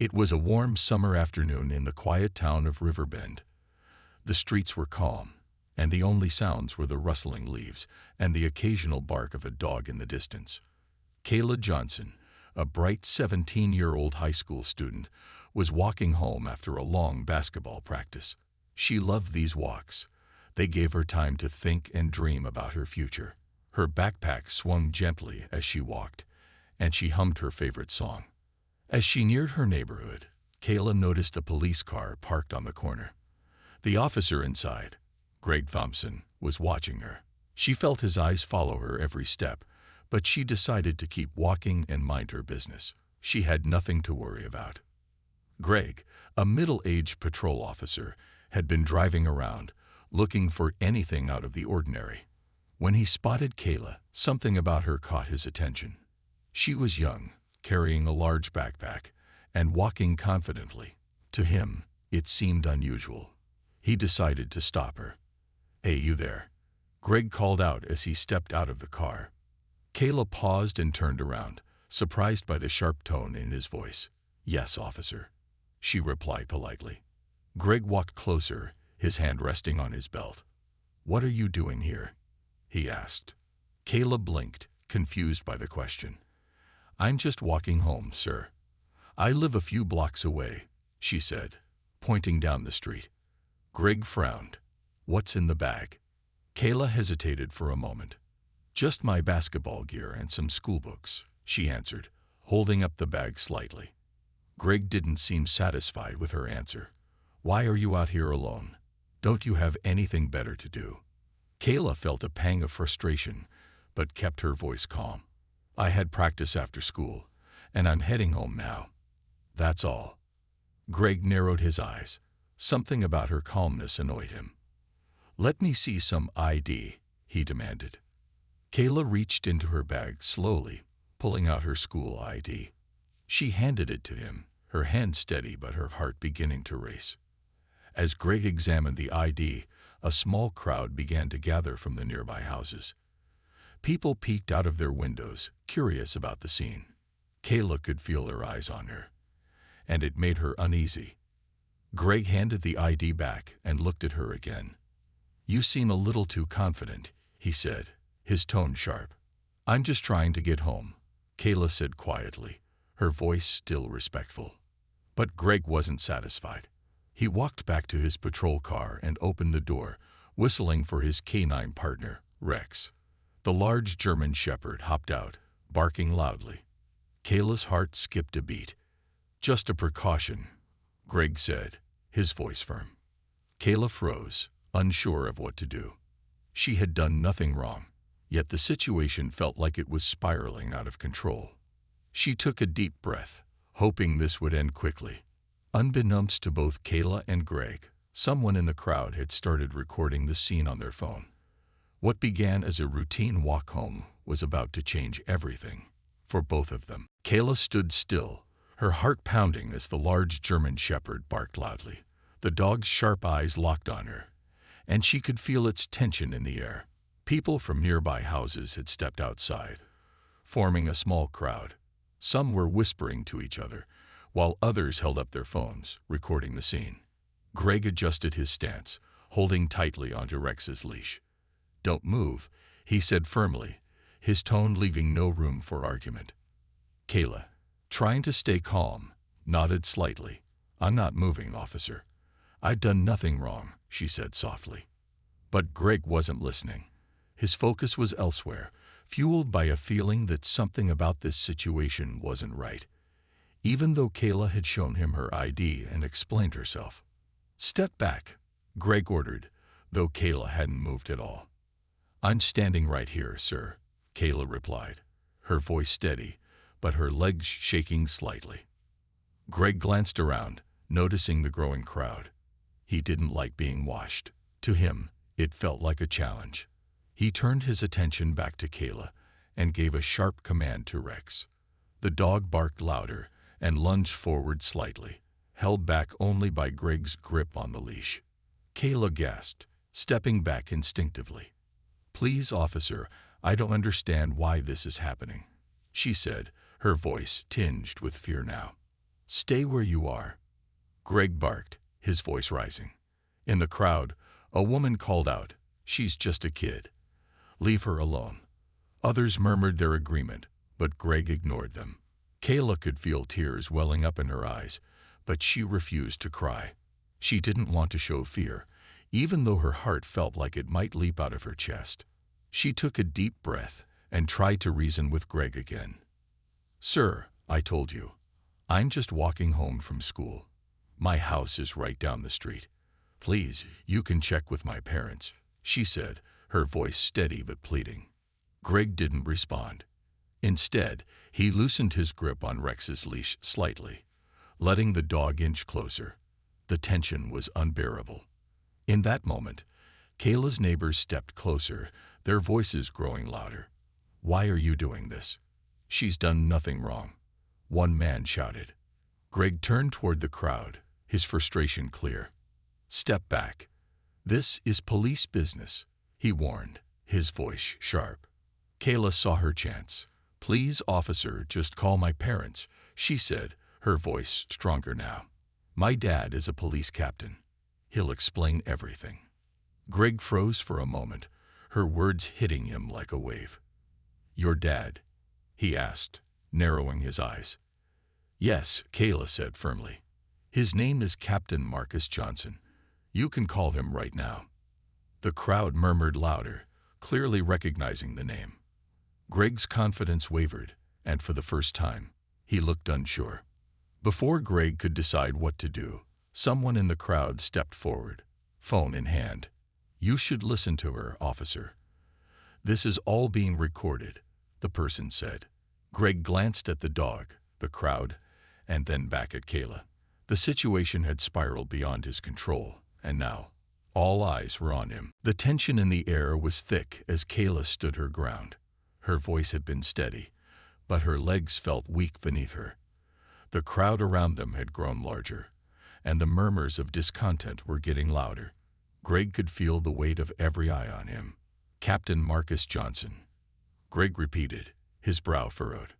It was a warm summer afternoon in the quiet town of Riverbend. The streets were calm, and the only sounds were the rustling leaves and the occasional bark of a dog in the distance. Kayla Johnson, a bright 17-year-old high school student, was walking home after a long basketball practice. She loved these walks. They gave her time to think and dream about her future. Her backpack swung gently as she walked, and she hummed her favorite song. As she neared her neighborhood, Kayla noticed a police car parked on the corner. The officer inside, Greg Thompson, was watching her. She felt his eyes follow her every step, but she decided to keep walking and mind her business. She had nothing to worry about. Greg, a middle-aged patrol officer, had been driving around, looking for anything out of the ordinary. When he spotted Kayla, something about her caught his attention. She was young, carrying a large backpack, and walking confidently. To him, it seemed unusual. He decided to stop her. "Hey, you there?" Greg called out as he stepped out of the car. Kayla paused and turned around, surprised by the sharp tone in his voice. "Yes, officer," she replied politely. Greg walked closer, his hand resting on his belt. "What are you doing here?" he asked. Kayla blinked, confused by the question. "I'm just walking home, sir. I live a few blocks away," she said, pointing down the street. Greg frowned. "What's in the bag?" Kayla hesitated for a moment. "Just my basketball gear and some school books," she answered, holding up the bag slightly. Greg didn't seem satisfied with her answer. "Why are you out here alone? Don't you have anything better to do?" Kayla felt a pang of frustration, but kept her voice calm. "I had practice after school, and I'm heading home now. That's all." Greg narrowed his eyes. Something about her calmness annoyed him. "Let me see some ID," he demanded. Kayla reached into her bag slowly, pulling out her school ID. She handed it to him, her hand steady but her heart beginning to race. As Greg examined the ID, a small crowd began to gather from the nearby houses. People peeked out of their windows, curious about the scene. Kayla could feel their eyes on her, and it made her uneasy. Greg handed the ID back and looked at her again. "You seem a little too confident," he said, his tone sharp. "I'm just trying to get home," Kayla said quietly, her voice still respectful. But Greg wasn't satisfied. He walked back to his patrol car and opened the door, whistling for his canine partner, Rex. The large German shepherd hopped out, barking loudly. Kayla's heart skipped a beat. "Just a precaution," Greg said, his voice firm. Kayla froze, unsure of what to do. She had done nothing wrong, yet the situation felt like it was spiraling out of control. She took a deep breath, hoping this would end quickly. Unbeknownst to both Kayla and Greg, someone in the crowd had started recording the scene on their phone. What began as a routine walk home was about to change everything for both of them. Kayla stood still, her heart pounding as the large German shepherd barked loudly. The dog's sharp eyes locked on her, and she could feel its tension in the air. People from nearby houses had stepped outside, forming a small crowd. Some were whispering to each other, while others held up their phones, recording the scene. Greg adjusted his stance, holding tightly onto Rex's leash. "Don't move," he said firmly, his tone leaving no room for argument. Kayla, trying to stay calm, nodded slightly. "I'm not moving, officer. I've done nothing wrong," she said softly. But Greg wasn't listening. His focus was elsewhere, fueled by a feeling that something about this situation wasn't right. Even though Kayla had shown him her ID and explained herself. "Step back," Greg ordered, though Kayla hadn't moved at all. "I'm standing right here, sir," Kayla replied, her voice steady, but her legs shaking slightly. Greg glanced around, noticing the growing crowd. He didn't like being watched. To him, it felt like a challenge. He turned his attention back to Kayla and gave a sharp command to Rex. The dog barked louder and lunged forward slightly, held back only by Greg's grip on the leash. Kayla gasped, stepping back instinctively. "Please, officer, I don't understand why this is happening," she said, her voice tinged with fear now. Stay where you are, Greg barked, his voice rising. In the crowd, a woman called out, "She's just a kid. Leave her alone." Others murmured their agreement, but Greg ignored them. Kayla could feel tears welling up in her eyes, but she refused to cry. She didn't want to show fear, even though her heart felt like it might leap out of her chest. She took a deep breath and tried to reason with Greg again. "Sir, I told you. I'm just walking home from school. My house is right down the street. Please, you can check with my parents," she said, her voice steady but pleading. Greg didn't respond. Instead, he loosened his grip on Rex's leash slightly, letting the dog inch closer. The tension was unbearable. In that moment, Kayla's neighbors stepped closer, their voices growing louder. "Why are you doing this? She's done nothing wrong," one man shouted. Greg turned toward the crowd, his frustration clear. "Step back. This is police business," he warned, his voice sharp. Kayla saw her chance. "Please, officer, just call my parents," she said, her voice stronger now. "My dad is a police captain. He'll explain everything." Greg froze for a moment, her words hitting him like a wave. "Your dad?" he asked, narrowing his eyes. "Yes," Kayla said firmly. "His name is Captain Marcus Johnson. You can call him right now." The crowd murmured louder, clearly recognizing the name. Greg's confidence wavered, and for the first time, he looked unsure. Before Greg could decide what to do, someone in the crowd stepped forward, phone in hand. "You should listen to her, officer. This is all being recorded," the person said. Greg glanced at the dog, the crowd, and then back at Kayla. The situation had spiraled beyond his control, and now, all eyes were on him. The tension in the air was thick as Kayla stood her ground. Her voice had been steady, but her legs felt weak beneath her. The crowd around them had grown larger, and the murmurs of discontent were getting louder. Greg could feel the weight of every eye on him. "Captain Marcus Johnson," Greg repeated, his brow furrowed.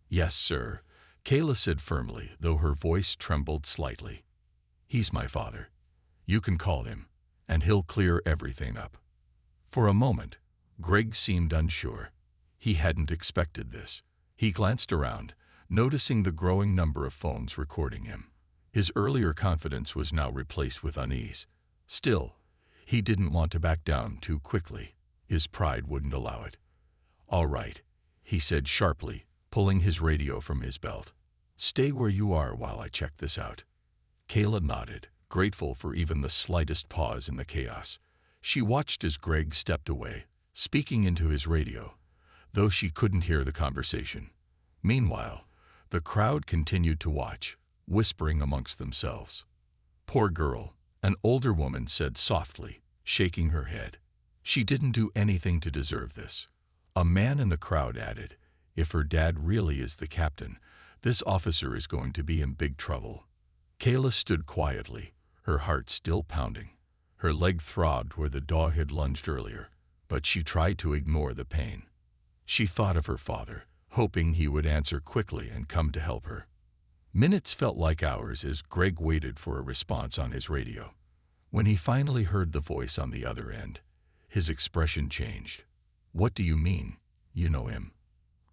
"Yes, sir," Kayla said firmly, though her voice trembled slightly. "He's my father. You can call him, and he'll clear everything up." For a moment, Greg seemed unsure. He hadn't expected this. He glanced around, noticing the growing number of phones recording him. His earlier confidence was now replaced with unease. Still, he didn't want to back down too quickly. His pride wouldn't allow it. "All right," he said sharply, pulling his radio from his belt. "Stay where you are while I check this out." Kayla nodded, grateful for even the slightest pause in the chaos. She watched as Greg stepped away, speaking into his radio, though she couldn't hear the conversation. Meanwhile, the crowd continued to watch, whispering amongst themselves. "Poor girl," an older woman said softly, shaking her head. "She didn't do anything to deserve this." A man in the crowd added, "If her dad really is the captain, this officer is going to be in big trouble." Kayla stood quietly, her heart still pounding. Her leg throbbed where the dog had lunged earlier, but she tried to ignore the pain. She thought of her father, hoping he would answer quickly and come to help her. Minutes felt like hours as Greg waited for a response on his radio. When he finally heard the voice on the other end, his expression changed. "What do you mean? You know him?"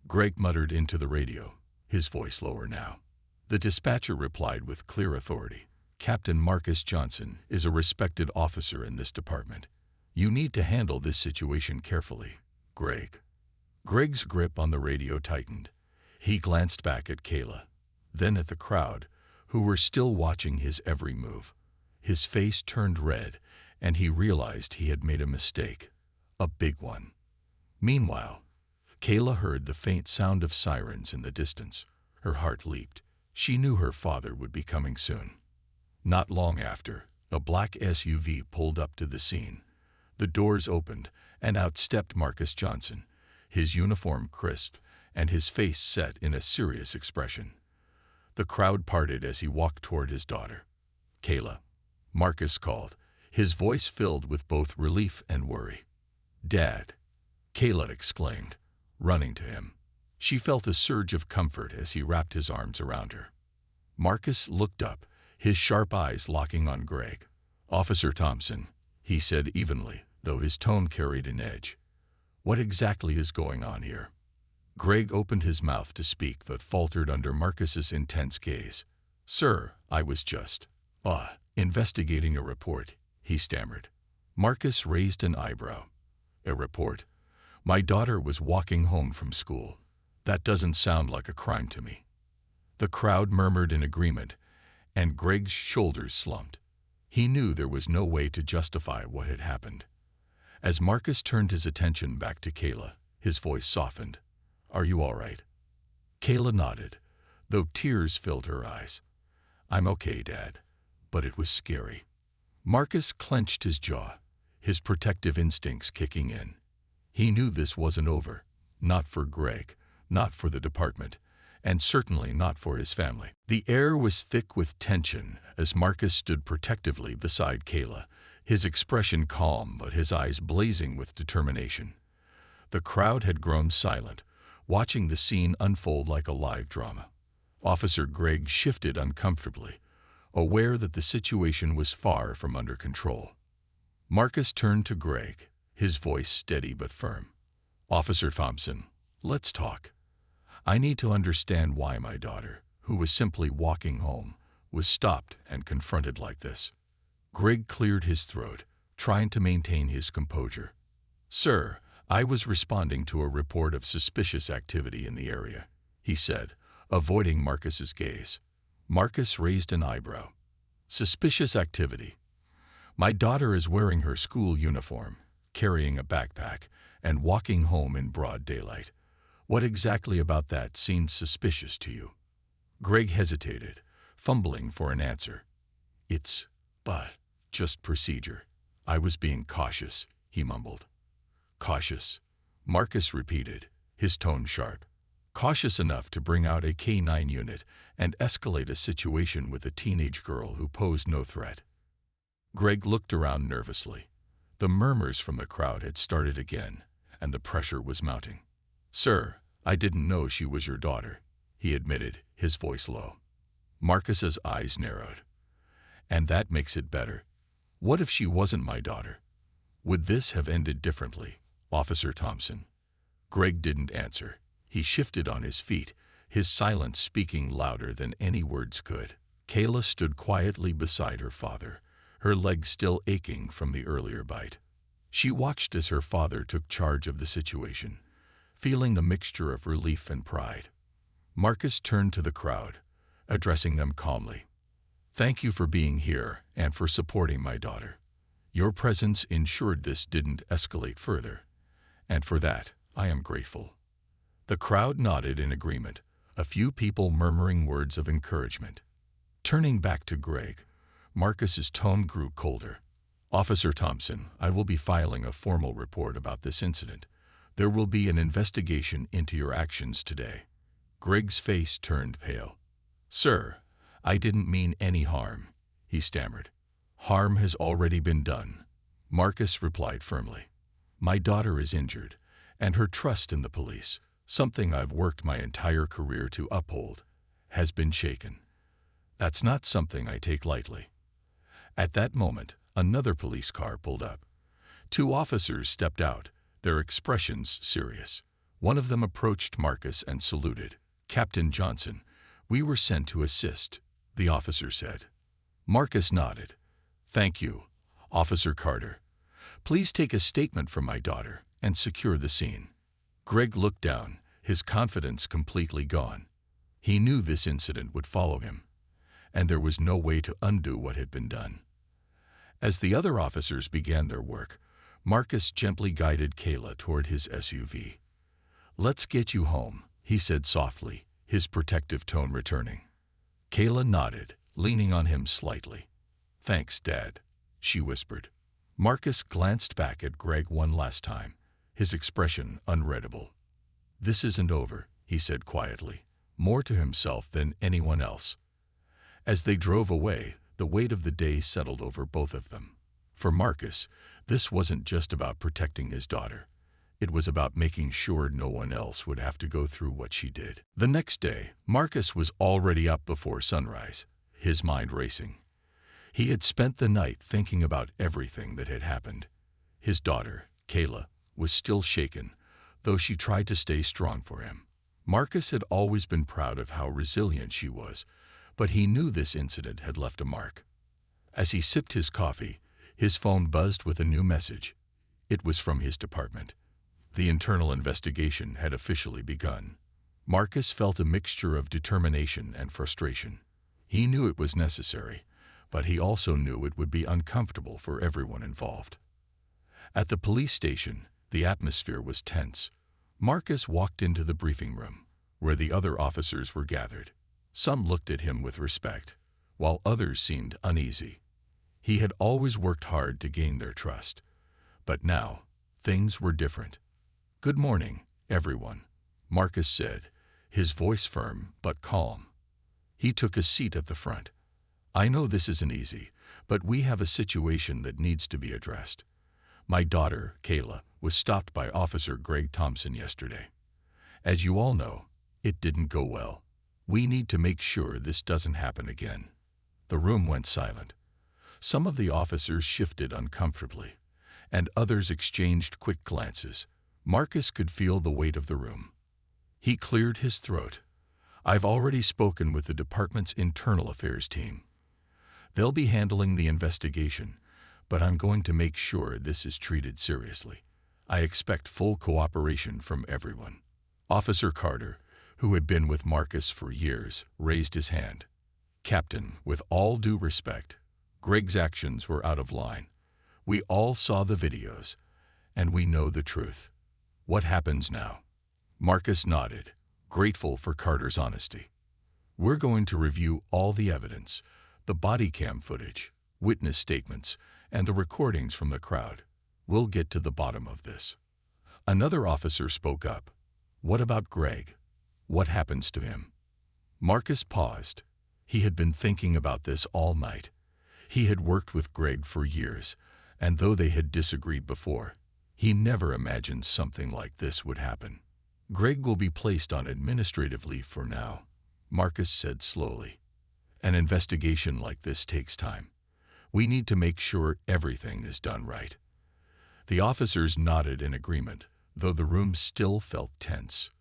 Greg muttered into the radio, his voice lower now. The dispatcher replied with clear authority. "Captain Marcus Johnson is a respected officer in this department. You need to handle this situation carefully, Greg." Greg's grip on the radio tightened. He glanced back at Kayla, then at the crowd, who were still watching his every move. His face turned red, and he realized he had made a mistake, a big one. Meanwhile, Kayla heard the faint sound of sirens in the distance. Her heart leaped. She knew her father would be coming soon. Not long after, a black SUV pulled up to the scene. The doors opened, and out stepped Marcus Johnson, his uniform crisp and his face set in a serious expression. The crowd parted as he walked toward his daughter. "Kayla," Marcus called, his voice filled with both relief and worry. "Dad," Kayla exclaimed, running to him. She felt a surge of comfort as he wrapped his arms around her. Marcus looked up, his sharp eyes locking on Greg. "Officer Thompson," he said evenly, though his tone carried an edge. "What exactly is going on here?" Greg opened his mouth to speak but faltered under Marcus's intense gaze. "Sir, I was just, investigating a report," he stammered. Marcus raised an eyebrow. "A report? My daughter was walking home from school. That doesn't sound like a crime to me." The crowd murmured in agreement, and Greg's shoulders slumped. He knew there was no way to justify what had happened. As Marcus turned his attention back to Kayla, his voice softened. "Are you all right?" Kayla nodded, though tears filled her eyes. "I'm okay, Dad, but it was scary." Marcus clenched his jaw, his protective instincts kicking in. He knew this wasn't over, not for Greg, not for the department, and certainly not for his family. The air was thick with tension as Marcus stood protectively beside Kayla, his expression calm but his eyes blazing with determination. The crowd had grown silent, watching the scene unfold like a live drama. Officer Greg shifted uncomfortably, aware that the situation was far from under control. Marcus turned to Greg, his voice steady but firm. "Officer Thompson, let's talk. I need to understand why my daughter, who was simply walking home, was stopped and confronted like this." Greg cleared his throat, trying to maintain his composure. "Sir, I was responding to a report of suspicious activity in the area," he said, avoiding Marcus's gaze. Marcus raised an eyebrow. "Suspicious activity? My daughter is wearing her school uniform, carrying a backpack, and walking home in broad daylight. What exactly about that seemed suspicious to you?" Greg hesitated, fumbling for an answer. "It's just procedure. I was being cautious," he mumbled. "Cautious?" Marcus repeated, his tone sharp. "Cautious enough to bring out a K-9 unit and escalate a situation with a teenage girl who posed no threat." Greg looked around nervously. The murmurs from the crowd had started again, and the pressure was mounting. "Sir, I didn't know she was your daughter," he admitted, his voice low. Marcus's eyes narrowed. "And that makes it better. What if she wasn't my daughter? Would this have ended differently, Officer Thompson?" Greg didn't answer. He shifted on his feet, his silence speaking louder than any words could. Kayla stood quietly beside her father, her legs still aching from the earlier bite. She watched as her father took charge of the situation, feeling the mixture of relief and pride. Marcus turned to the crowd, addressing them calmly. "Thank you for being here and for supporting my daughter. Your presence ensured this didn't escalate further, and for that, I am grateful." The crowd nodded in agreement, a few people murmuring words of encouragement. Turning back to Greg, Marcus's tone grew colder. "Officer Thompson, I will be filing a formal report about this incident. There will be an investigation into your actions today." Greg's face turned pale. "Sir, I didn't mean any harm," he stammered. "Harm has already been done," Marcus replied firmly. "My daughter is injured, and her trust in the police, something I've worked my entire career to uphold, has been shaken. That's not something I take lightly." At that moment, another police car pulled up. Two officers stepped out, their expressions serious. One of them approached Marcus and saluted. "Captain Johnson, we were sent to assist," the officer said. Marcus nodded. "Thank you, Officer Carter. Please take a statement from my daughter and secure the scene." Greg looked down, his confidence completely gone. He knew this incident would follow him, and there was no way to undo what had been done. As the other officers began their work, Marcus gently guided Kayla toward his SUV. "Let's get you home," he said softly, his protective tone returning. Kayla nodded, leaning on him slightly. "Thanks, Dad," she whispered. Marcus glanced back at Greg one last time, his expression unreadable. "This isn't over," he said quietly, more to himself than anyone else. As they drove away, the weight of the day settled over both of them. For Marcus, this wasn't just about protecting his daughter. It was about making sure no one else would have to go through what she did. The next day, Marcus was already up before sunrise, his mind racing. He had spent the night thinking about everything that had happened. His daughter, Kayla, was still shaken, though she tried to stay strong for him. Marcus had always been proud of how resilient she was, but he knew this incident had left a mark. As he sipped his coffee, his phone buzzed with a new message. It was from his department. The internal investigation had officially begun. Marcus felt a mixture of determination and frustration. He knew it was necessary, but he also knew it would be uncomfortable for everyone involved. At the police station, the atmosphere was tense. Marcus walked into the briefing room, where the other officers were gathered. Some looked at him with respect, while others seemed uneasy. He had always worked hard to gain their trust, but now things were different. "Good morning, everyone," Marcus said, his voice firm but calm. He took a seat at the front. "I know this isn't easy, but we have a situation that needs to be addressed. My daughter, Kayla, was stopped by Officer Greg Thompson yesterday. As you all know, it didn't go well. We need to make sure this doesn't happen again." The room went silent. Some of the officers shifted uncomfortably, and others exchanged quick glances. Marcus could feel the weight of the room. He cleared his throat. "I've already spoken with the department's internal affairs team. They'll be handling the investigation, but I'm going to make sure this is treated seriously. I expect full cooperation from everyone." Officer Carter, who had been with Marcus for years, raised his hand. "Captain, with all due respect, Greg's actions were out of line. We all saw the videos, and we know the truth. What happens now?" Marcus nodded, grateful for Carter's honesty. "We're going to review all the evidence, the body cam footage, witness statements, and the recordings from the crowd. We'll get to the bottom of this." Another officer spoke up. "What about Greg? What happens to him?" Marcus paused. He had been thinking about this all night. He had worked with Greg for years, and though they had disagreed before, he never imagined something like this would happen. "Greg will be placed on administrative leave for now," Marcus said slowly. "An investigation like this takes time. We need to make sure everything is done right." The officers nodded in agreement, though the room still felt tense.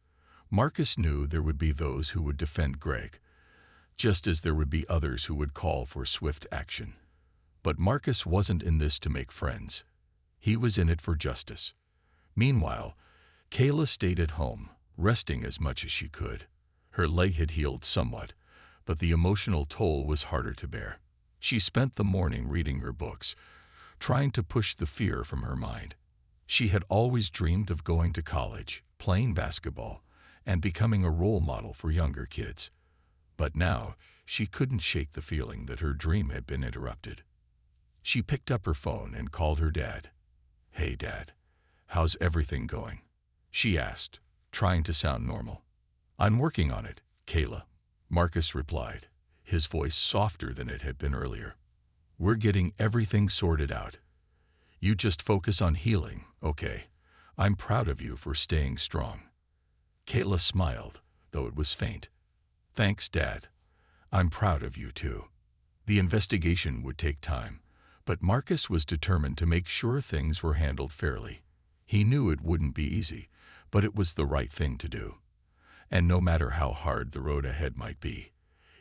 Marcus knew there would be those who would defend Greg, just as there would be others who would call for swift action. But Marcus wasn't in this to make friends. He was in it for justice. Meanwhile, Kayla stayed at home, resting as much as she could. Her leg had healed somewhat, but the emotional toll was harder to bear. She spent the morning reading her books, trying to push the fear from her mind. She had always dreamed of going to college, playing basketball, and becoming a role model for younger kids. But now, she couldn't shake the feeling that her dream had been interrupted. She picked up her phone and called her dad. "Hey, Dad, how's everything going?" she asked, trying to sound normal. "I'm working on it, Kayla," Marcus replied, his voice softer than it had been earlier. "We're getting everything sorted out. You just focus on healing, okay? I'm proud of you for staying strong." Kayla smiled, though it was faint. "Thanks, Dad. I'm proud of you too." The investigation would take time, but Marcus was determined to make sure things were handled fairly. He knew it wouldn't be easy, but it was the right thing to do. And no matter how hard the road ahead might be,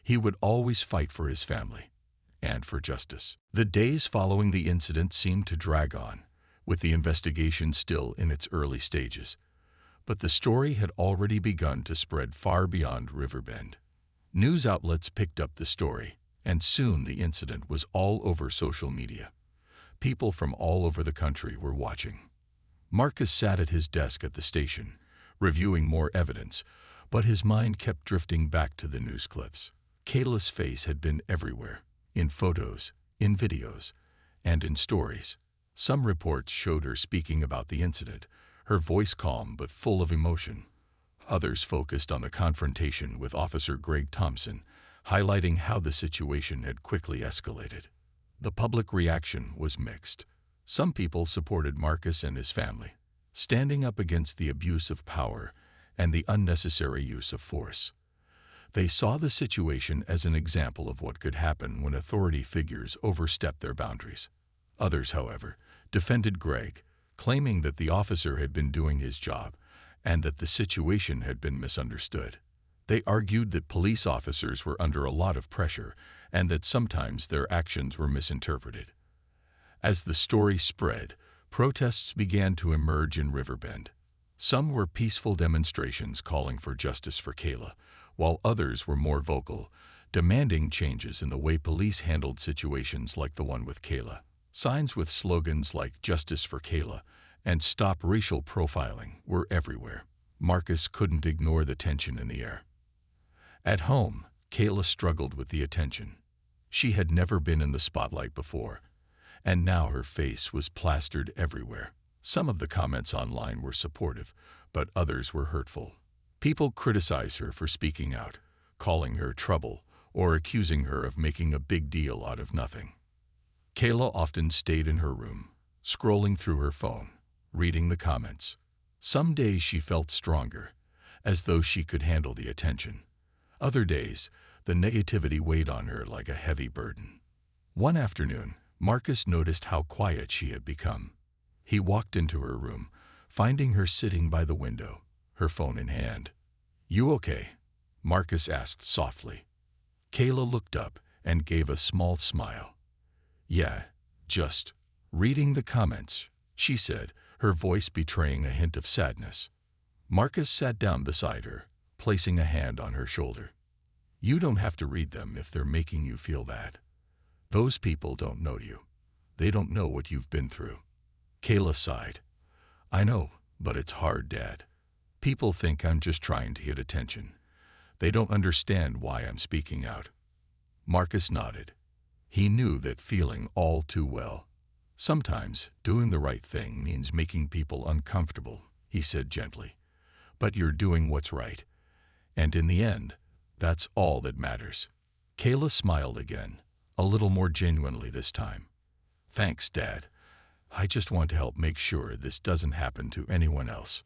he would always fight for his family and for justice. The days following the incident seemed to drag on, with the investigation still in its early stages. But the story had already begun to spread far beyond Riverbend. News outlets picked up the story, and soon the incident was all over social media. People from all over the country were watching. Marcus sat at his desk at the station, reviewing more evidence, but his mind kept drifting back to the news clips. Kayla's face had been everywhere, in photos, in videos, and in stories. Some reports showed her speaking about the incident, her voice calm but full of emotion. Others focused on the confrontation with Officer Greg Thompson, highlighting how the situation had quickly escalated. The public reaction was mixed. Some people supported Marcus and his family. standing up against the abuse of power and the unnecessary use of force. They saw the situation as an example of what could happen when authority figures overstep their boundaries. Others, however, defended Greg, claiming that the officer had been doing his job and that the situation had been misunderstood. They argued that police officers were under a lot of pressure and that sometimes their actions were misinterpreted. As the story spread, protests began to emerge in Riverbend. Some were peaceful demonstrations calling for justice for Kayla, while others were more vocal, demanding changes in the way police handled situations like the one with Kayla. Signs with slogans like "Justice for Kayla" and "Stop Racial Profiling" were everywhere. Marcus couldn't ignore the tension in the air. At home, Kayla struggled with the attention. She had never been in the spotlight before, and now her face was plastered everywhere. Some of the comments online were supportive, but others were hurtful. People criticized her for speaking out, calling her trouble, or accusing her of making a big deal out of nothing. Kayla often stayed in her room, scrolling through her phone, reading the comments. Some days she felt stronger, as though she could handle the attention. Other days, the negativity weighed on her like a heavy burden. One afternoon, Marcus noticed how quiet she had become. He walked into her room, finding her sitting by the window, her phone in hand. "You okay?" Marcus asked softly. Kayla looked up and gave a small smile. "Yeah, just reading the comments," she said, her voice betraying a hint of sadness. Marcus sat down beside her, placing a hand on her shoulder. "You don't have to read them if they're making you feel bad. Those people don't know you. They don't know what you've been through." Kayla sighed. "I know, but it's hard, Dad. People think I'm just trying to get attention. They don't understand why I'm speaking out." Marcus nodded. He knew that feeling all too well. "Sometimes doing the right thing means making people uncomfortable," he said gently. "But you're doing what's right. And in the end, that's all that matters." Kayla smiled again, a little more genuinely this time. "Thanks, Dad. I just want to help make sure this doesn't happen to anyone else."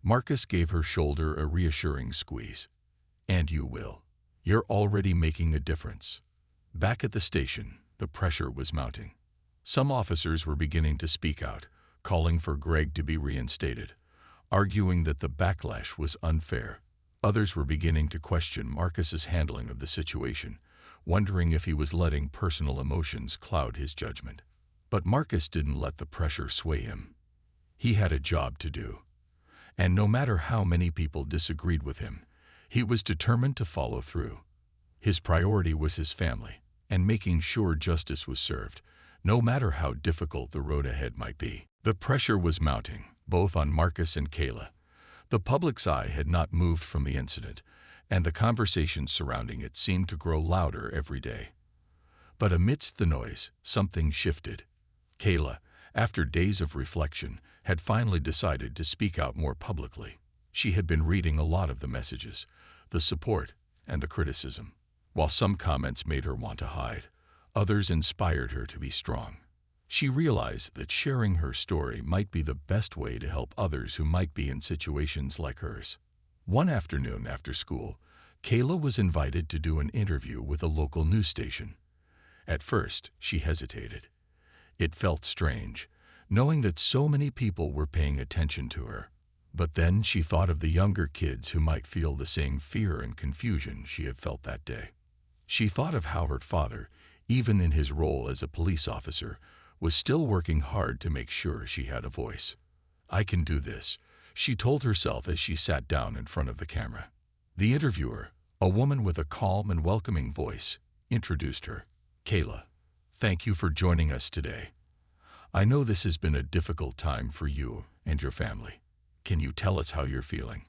Marcus gave her shoulder a reassuring squeeze. "And you will. You're already making a difference." Back at the station, the pressure was mounting. Some officers were beginning to speak out, calling for Greg to be reinstated, arguing that the backlash was unfair. Others were beginning to question Marcus's handling of the situation, wondering if he was letting personal emotions cloud his judgment. But Marcus didn't let the pressure sway him. He had a job to do. And no matter how many people disagreed with him, he was determined to follow through. His priority was his family, and making sure justice was served, no matter how difficult the road ahead might be. The pressure was mounting, both on Marcus and Kayla. The public's eye had not moved from the incident, and the conversations surrounding it seemed to grow louder every day. But amidst the noise, something shifted. Kayla, after days of reflection, had finally decided to speak out more publicly. She had been reading a lot of the messages, the support, and the criticism. While some comments made her want to hide, others inspired her to be strong. She realized that sharing her story might be the best way to help others who might be in situations like hers. One afternoon after school, Kayla was invited to do an interview with a local news station. At first, she hesitated. It felt strange, knowing that so many people were paying attention to her. But then she thought of the younger kids who might feel the same fear and confusion she had felt that day. She thought of how her father, even in his role as a police officer, was still working hard to make sure she had a voice. "I can do this," she told herself as she sat down in front of the camera. The interviewer, a woman with a calm and welcoming voice, introduced her. "Kayla, thank you for joining us today. I know this has been a difficult time for you and your family. Can you tell us how you're feeling?"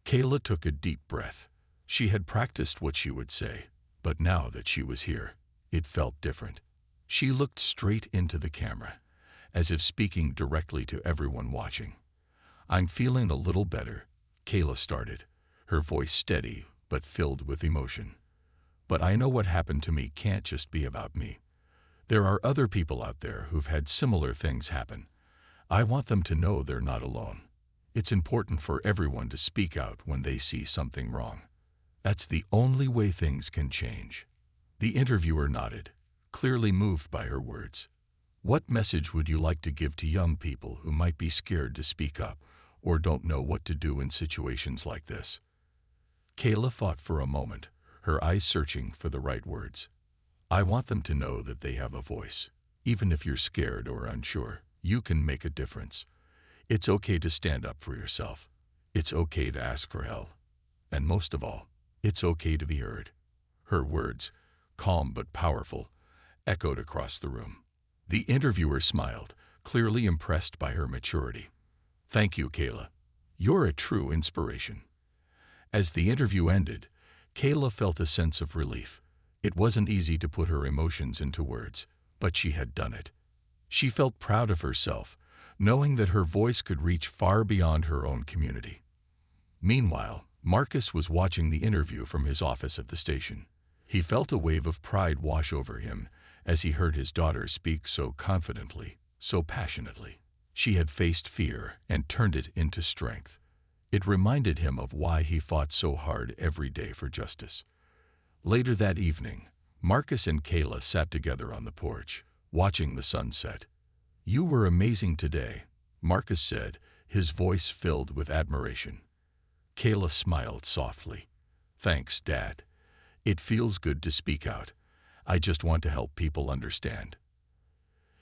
Kayla took a deep breath. She had practiced what she would say, but now that she was here, it felt different. She looked straight into the camera, as if speaking directly to everyone watching. "I'm feeling a little better," Kayla started, her voice steady but filled with emotion. "But I know what happened to me can't just be about me. There are other people out there who've had similar things happen. I want them to know they're not alone. It's important for everyone to speak out when they see something wrong. That's the only way things can change." The interviewer nodded, clearly moved by her words. "What message would you like to give to young people who might be scared to speak up or don't know what to do in situations like this?" Kayla thought for a moment, her eyes searching for the right words. "I want them to know that they have a voice. Even if you're scared or unsure, you can make a difference. It's okay to stand up for yourself. It's okay to ask for help. And most of all, it's okay to be heard." Her words, calm but powerful, echoed across the room. The interviewer smiled, clearly impressed by her maturity. "Thank you, Kayla. You're a true inspiration." As the interview ended, Kayla felt a sense of relief. It wasn't easy to put her emotions into words, but she had done it. She felt proud of herself, knowing that her voice could reach far beyond her own community. Meanwhile, Marcus was watching the interview from his office at the station. He felt a wave of pride wash over him as he heard his daughter speak so confidently, so passionately. She had faced fear and turned it into strength. It reminded him of why he fought so hard every day for justice. Later that evening, Marcus and Kayla sat together on the porch, watching the sunset. "You were amazing today," Marcus said, his voice filled with admiration. Kayla smiled softly. "Thanks, Dad. It feels good to speak out. I just want to help people understand."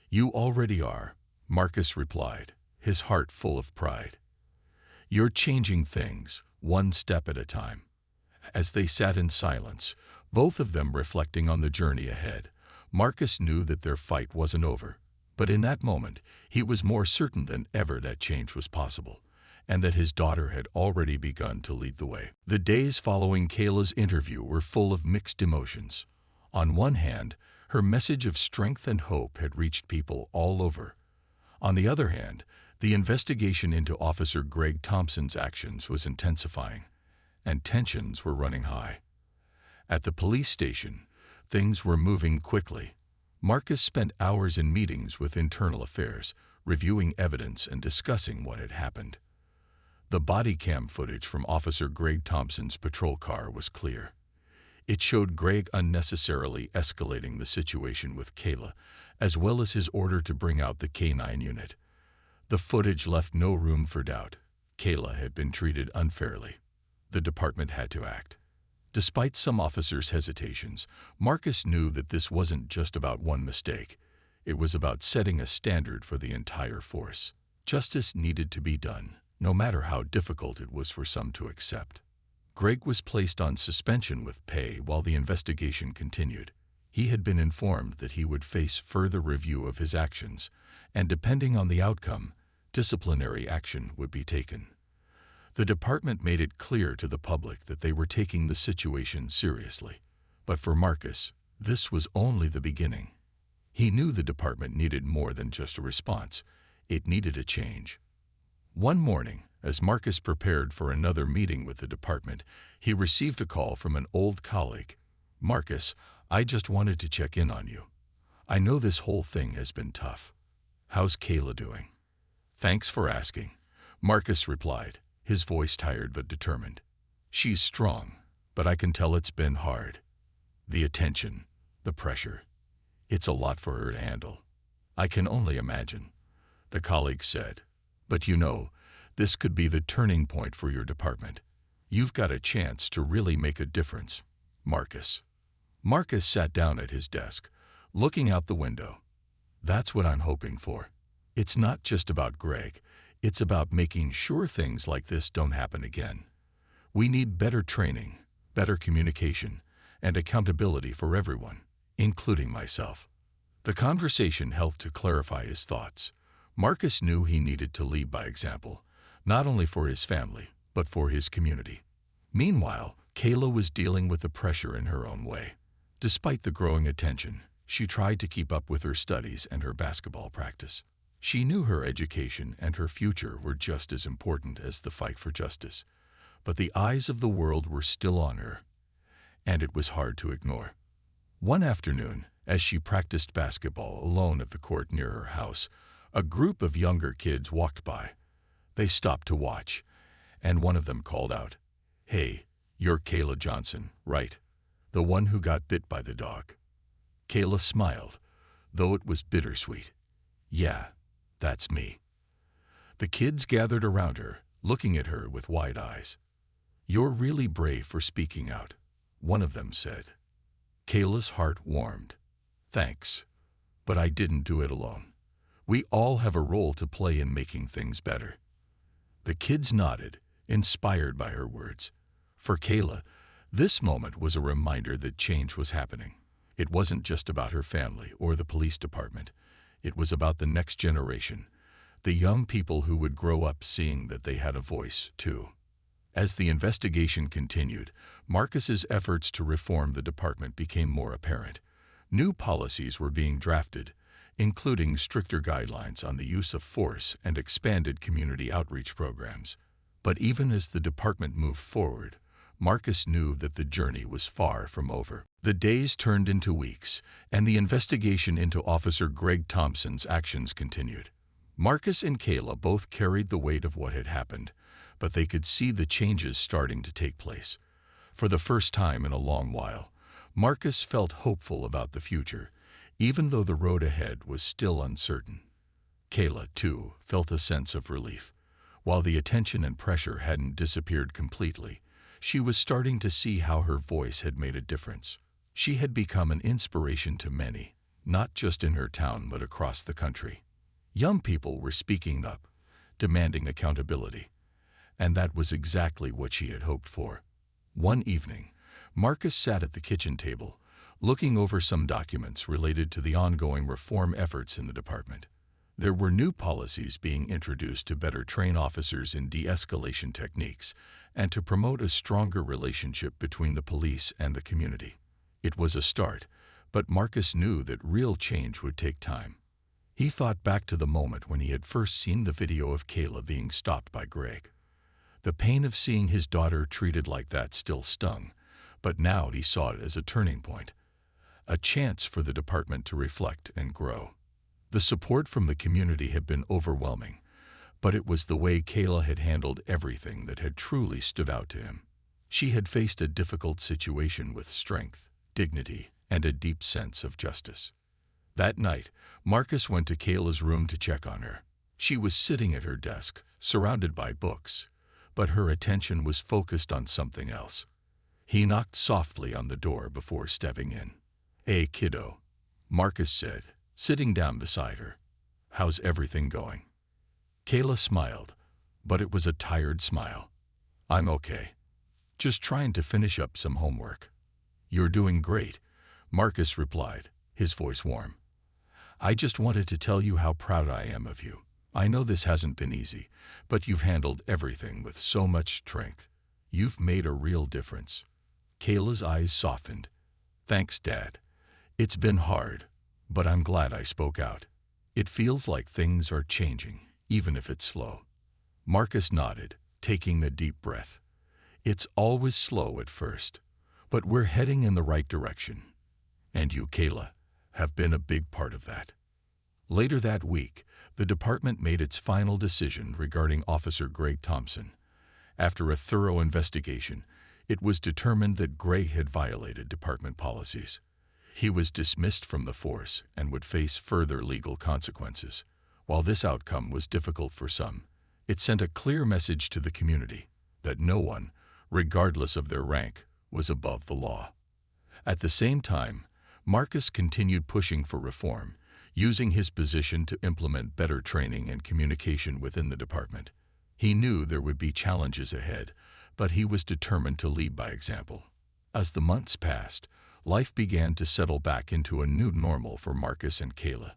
"You already are," Marcus replied, his heart full of pride. "You're changing things, one step at a time." As they sat in silence, both of them reflecting on the journey ahead, Marcus knew that their fight wasn't over. But in that moment, he was more certain than ever that change was possible, and that his daughter had already begun to lead the way. The days following Kayla's interview were full of mixed emotions. On one hand, her message of strength and hope had reached people all over. On the other hand, the investigation into Officer Greg Thompson's actions was intensifying, and tensions were running high. At the police station, things were moving quickly. Marcus spent hours in meetings with internal affairs, reviewing evidence and discussing what had happened. The body cam footage from Officer Greg Thompson's patrol car was clear. It showed Greg unnecessarily escalating the situation with Kayla, as well as his order to bring out the K-9 unit. The footage left no room for doubt. Kayla had been treated unfairly. The department had to act. Despite some officers' hesitations, Marcus knew that this wasn't just about one mistake. It was about setting a standard for the entire force. Justice needed to be done, no matter how difficult it was for some to accept. Greg was placed on suspension with pay while the investigation continued. He had been informed that he would face further review of his actions, and depending on the outcome, disciplinary action would be taken. The department made it clear to the public that they were taking the situation seriously. But for Marcus, this was only the beginning. He knew the department needed more than just a response. It needed a change. One morning, as Marcus prepared for another meeting with the department, he received a call from an old colleague. "Marcus, I just wanted to check in on you. I know this whole thing has been tough. How's Kayla doing?" "Thanks for asking," Marcus replied, his voice tired but determined. "She's strong, but I can tell it's been hard. The attention, the pressure. It's a lot for her to handle." "I can only imagine," the colleague said. "But you know, this could be the turning point for your department. You've got a chance to really make a difference, Marcus." Marcus sat down at his desk, looking out the window. "That's what I'm hoping for. It's not just about Greg. It's about making sure things like this don't happen again. We need better training, better communication, and accountability for everyone, including myself." The conversation helped to clarify his thoughts. Marcus knew he needed to lead by example, not only for his family, but for his community. Meanwhile, Kayla was dealing with the pressure in her own way. Despite the growing attention, she tried to keep up with her studies and her basketball practice. She knew her education and her future were just as important as the fight for justice, but the eyes of the world were still on her, and it was hard to ignore. One afternoon, as she practiced basketball alone at the court near her house, A group of younger kids walked by. They stopped to watch, and one of them called out, "Hey, you're Kayla Johnson, right? The one who got bit by the dog." Kayla smiled, though it was bittersweet. "Yeah, that's me." The kids gathered around her, looking at her with wide eyes. "You're really brave for speaking out," one of them said. Kayla's heart warmed. "Thanks, but I didn't do it alone. We all have a role to play in making things better." The kids nodded, inspired by her words. For Kayla, this moment was a reminder that change was happening. It wasn't just about her family or the police department. It was about the next generation, the young people who would grow up seeing that they had a voice, too. As the investigation continued, Marcus's efforts to reform the department became more apparent. New policies were being drafted, including stricter guidelines on the use of force and expanded community outreach programs. But even as the department moved forward, Marcus knew that the journey was far from over. The days turned into weeks, and the investigation into Officer Greg Thompson's actions continued. Marcus and Kayla both carried the weight of what had happened, but they could see the changes starting to take place. For the first time in a long while, Marcus felt hopeful about the future, even though the road ahead was still uncertain. Kayla, too, felt a sense of relief. While the attention and pressure hadn't disappeared completely, she was starting to see how her voice had made a difference. She had become an inspiration to many, not just in her town but across the country. Young people were speaking up, demanding accountability, and that was exactly what she had hoped for. One evening, Marcus sat at the kitchen table, looking over some documents related to the ongoing reform efforts in the department. There were new policies being introduced to better train officers in de-escalation techniques and to promote a stronger relationship between the police and the community. It was a start, but Marcus knew that real change would take time. He thought back to the moment when he had first seen the video of Kayla being stopped by Greg. The pain of seeing his daughter treated like that still stung, but now he saw it as a turning point, a chance for the department to reflect and grow. The support from the community had been overwhelming, but it was the way Kayla had handled everything that had truly stood out to him. She had faced a difficult situation with strength, dignity, and a deep sense of justice. That night, Marcus went to Kayla's room to check on her. She was sitting at her desk, surrounded by books, but her attention was focused on something else. He knocked softly on the door before stepping in. "Hey, kiddo," Marcus said, sitting down beside her. "How's everything going?" Kayla smiled, but it was a tired smile. "I'm okay. Just trying to finish up some homework." "You're doing great," Marcus replied, his voice warm. "I just wanted to tell you how proud I am of you. I know this hasn't been easy, but you've handled everything with so much strength. You've made a real difference." Kayla's eyes softened. "Thanks, Dad. It's been hard, but I'm glad I spoke out. It feels like things are changing, even if it's slow." Marcus nodded, taking a deep breath. "It's always slow at first, but we're heading in the right direction. And you, Kayla, have been a big part of that." Later that week, the department made its final decision regarding Officer Greg Thompson. After a thorough investigation, it was determined that Greg had violated department policies. He was dismissed from the force and would face further legal consequences. While this outcome was difficult for some, it sent a clear message to the community that no one, regardless of their rank, was above the law. At the same time, Marcus continued pushing for reform, using his position to implement better training and communication within the department. He knew there would be challenges ahead, but he was determined to lead by example. As the months passed, life began to settle back into a new normal for Marcus and Kayla.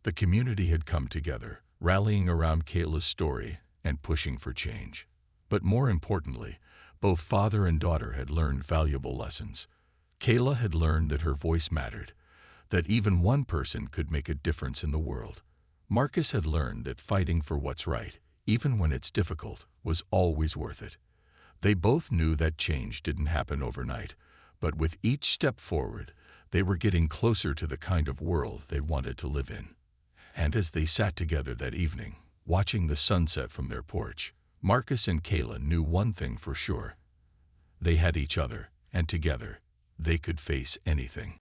The community had come together, rallying around Kayla's story and pushing for change. But more importantly, both father and daughter had learned valuable lessons. Kayla had learned that her voice mattered, that even one person could make a difference in the world. Marcus had learned that fighting for what's right, even when it's difficult, was always worth it. They both knew that change didn't happen overnight, but with each step forward, they were getting closer to the kind of world they wanted to live in. And as they sat together that evening, watching the sunset from their porch, Marcus and Kayla knew one thing for sure. They had each other, and together, they could face anything.